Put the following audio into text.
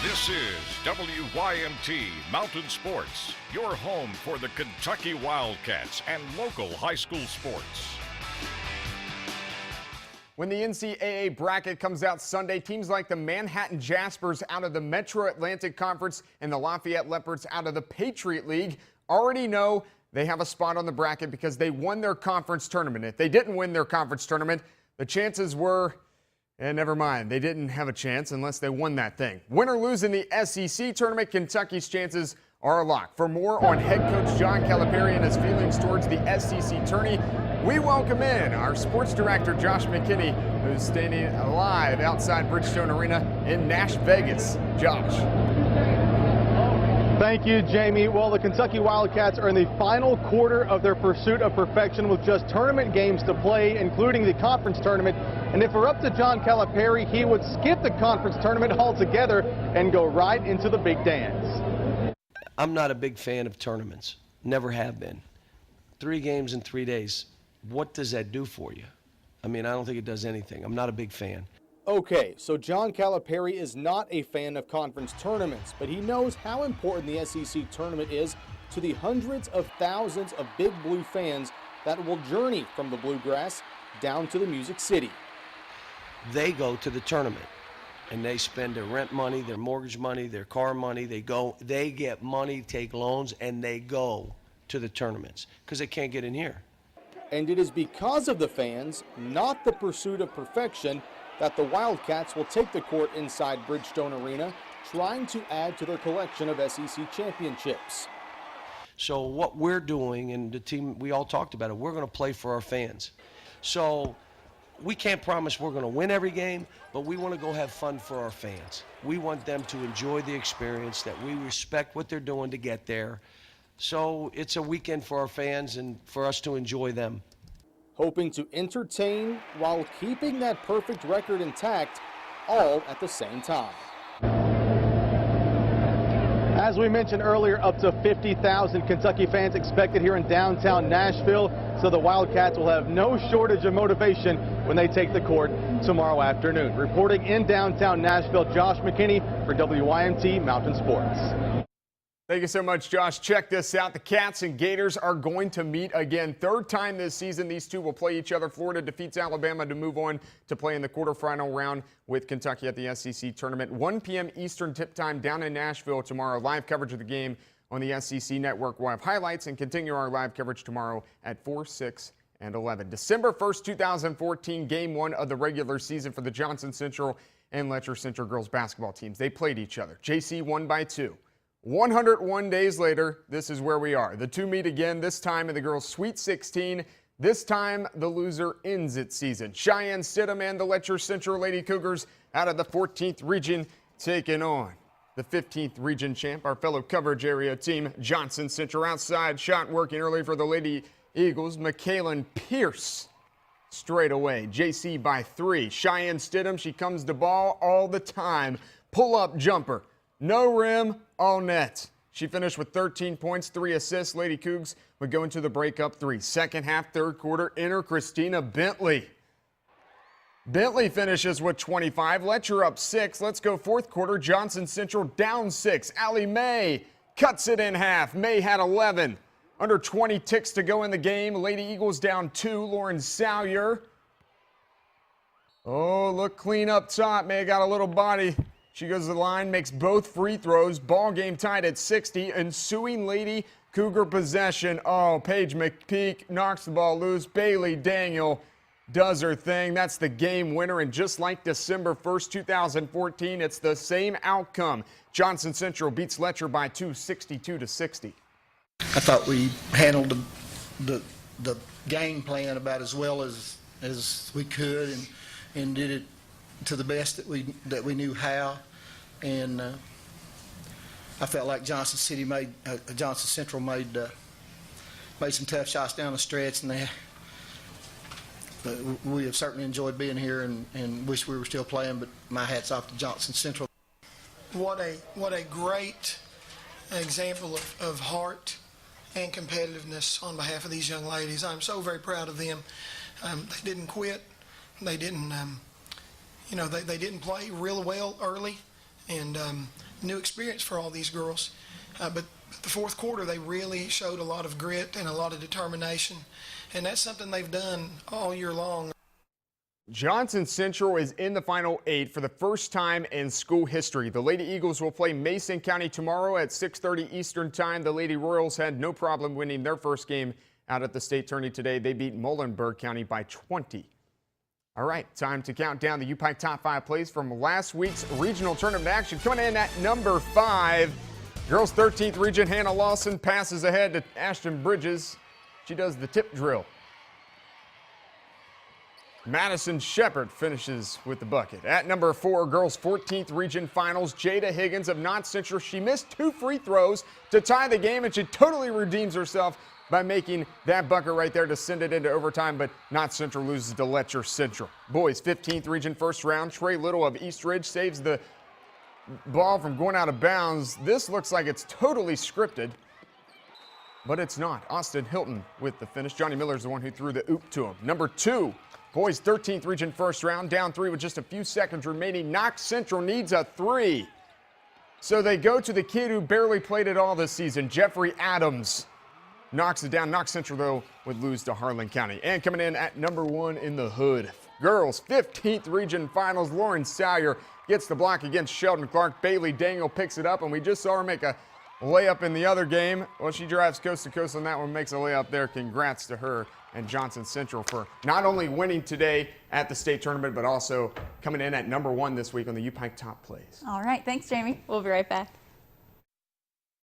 This is WYMT Mountain Sports, your home for the Kentucky Wildcats and local high school sports. When the NCAA bracket comes out Sunday, teams like the Manhattan Jaspers out of the Metro Atlantic Conference and the Lafayette Leopards out of the Patriot League already know they have a spot on the bracket because they won their conference tournament. If they didn't win their conference tournament, the chances were, and never mind, they didn't have a chance unless they won that thing. Win or lose in the SEC tournament, Kentucky's chances are a lock. For more on head coach John Calipari and his feelings towards the SEC tourney, we welcome in our sports director, Josh McKinney, who's standing live outside Bridgestone Arena in Nash, Vegas. Josh. Thank you, Jamie. Well, the Kentucky Wildcats are in the final quarter of their pursuit of perfection with just tournament games to play, including the conference tournament. And if we're up to John Calipari, he would skip the conference tournament altogether and go right into the big dance. I'm not a big fan of tournaments. Never have been. 3 games in 3 days. What does that do for you? I mean, I don't think it does anything. I'm not a big fan. Okay, so John Calipari is not a fan of conference tournaments, but he knows how important the SEC tournament is to the hundreds of thousands of Big Blue fans that will journey from the Bluegrass down to the Music City. They go to the tournament, and they spend their rent money, their mortgage money, their car money. They get money, take loans, and they go to the tournaments because they can't get in here. And it is because of the fans, not the pursuit of perfection, that the Wildcats will take the court inside Bridgestone Arena, trying to add to their collection of SEC championships. So what we're doing, and the team, we all talked about it, we're going to play for our fans. So we can't promise we're going to win every game, but we want to go have fun for our fans. We want them to enjoy the experience, that we respect what they're doing to get there. So it's a weekend for our fans and for us to enjoy them. Hoping to entertain while keeping that perfect record intact, all at the same time. As we mentioned earlier, up to 50,000 Kentucky fans expected here in downtown Nashville, so the Wildcats will have no shortage of motivation when they take the court tomorrow afternoon. Reporting in downtown Nashville, Josh McKinney for WYMT Mountain Sports. Thank you so much, Josh. Check this out. The Cats and Gators are going to meet again. 3rd time this season, these two will play each other. Florida defeats Alabama to move on to play in the quarterfinal round with Kentucky at the SEC tournament. 1 p.m. Eastern tip time down in Nashville tomorrow. Live coverage of the game on the SEC Network. We'll have highlights and continue our live coverage tomorrow at 4, 6, and 11. December 1st, 2014, Game 1 of the regular season for the Johnson Central and Letcher Central girls basketball teams. They played each other. JC won by 2. 101 days later, this is where we are. The two meet again, this time in the girls' Sweet 16. This time, the loser ends its season. Cheyenne Stidham and the Letcher Central Lady Cougars out of the 14th region taking on the 15th region champ, our fellow coverage area team, Johnson Central. Outside shot working early for the Lady Eagles. McKaylin Pierce straight away. JC by 3. Cheyenne Stidham, she comes to ball all the time. Pull-up jumper. No rim, all net. She finished with 13 points, 3 assists. Lady Cougs would go into the break up 3. Second half, third quarter, enter Christina Bentley. Bentley finishes with 25. Letcher up 6. Let's go fourth quarter. Johnson Central down 6. Allie May cuts it in half. May had 11. Under 20 ticks to go in the game. Lady Eagles down 2. Lauren Salyer. Oh, look clean up top. May got a little body. She goes to the line, makes both free throws. Ball game tied at 60. Ensuing Lady Cougar possession. Oh, Paige McPeak knocks the ball loose. Bailey Daniel does her thing. That's the game winner. And just like December 1st, 2014, it's the same outcome. Johnson Central beats Letcher by 2, 62-60. I thought we handled the game plan about as well as we could and did it to the best that we knew how. And I felt like Johnson Central made some tough shots down the stretch, and we have certainly enjoyed being here and wish we were still playing. But my hat's off to Johnson Central. What a great example of heart and competitiveness on behalf of these young ladies. I'm so very proud of them. They didn't quit. They didn't. They didn't play real well early, and new experience for all these girls. But the fourth quarter, they really showed a lot of grit and a lot of determination, and that's something they've done all year long. Johnson Central is in the Final 8 for the first time in school history. The Lady Eagles will play Mason County tomorrow at 6:30 Eastern Time. The Lady Royals had no problem winning their first game out at the state tourney today. They beat Muhlenberg County by 20. All right, time to count down the UPike top 5 plays from last week's regional tournament action. Coming in at number 5, girls 13th region, Hannah Lawson passes ahead to Ashton Bridges. She does the tip drill. Madison Shepard finishes with the bucket. At number 4, girls 14th region finals, Jada Higgins of Knott Central. She missed 2 free throws to tie the game, and she totally redeems herself by making that bucket right there to send it into overtime, but Knott Central loses to Letcher Central. Boys 15th region first round, Trey Little of East Ridge saves the ball from going out of bounds. This looks like it's totally scripted, but it's not. Austin Hilton with the finish. Johnny Miller's the one who threw the oop to him. Number 2, boys 13th region first round, down 3 with just a few seconds remaining. Knox Central needs a 3. So they go to the kid who barely played at all this season, Jeffrey Adams. Knocks it down. Knox Central, though, would lose to Harlan County. And coming in at number 1 in the hood, girls 15th region finals, Lauren Salyer gets the block against Sheldon Clark. Bailey Daniel picks it up, and we just saw her make a layup in the other game. Well, she drives coast to coast on that one, makes a layup there. Congrats to her and Johnson Central for not only winning today at the state tournament, but also coming in at number 1 this week on the UPike top plays. All right, thanks, Jamie. We'll be right back.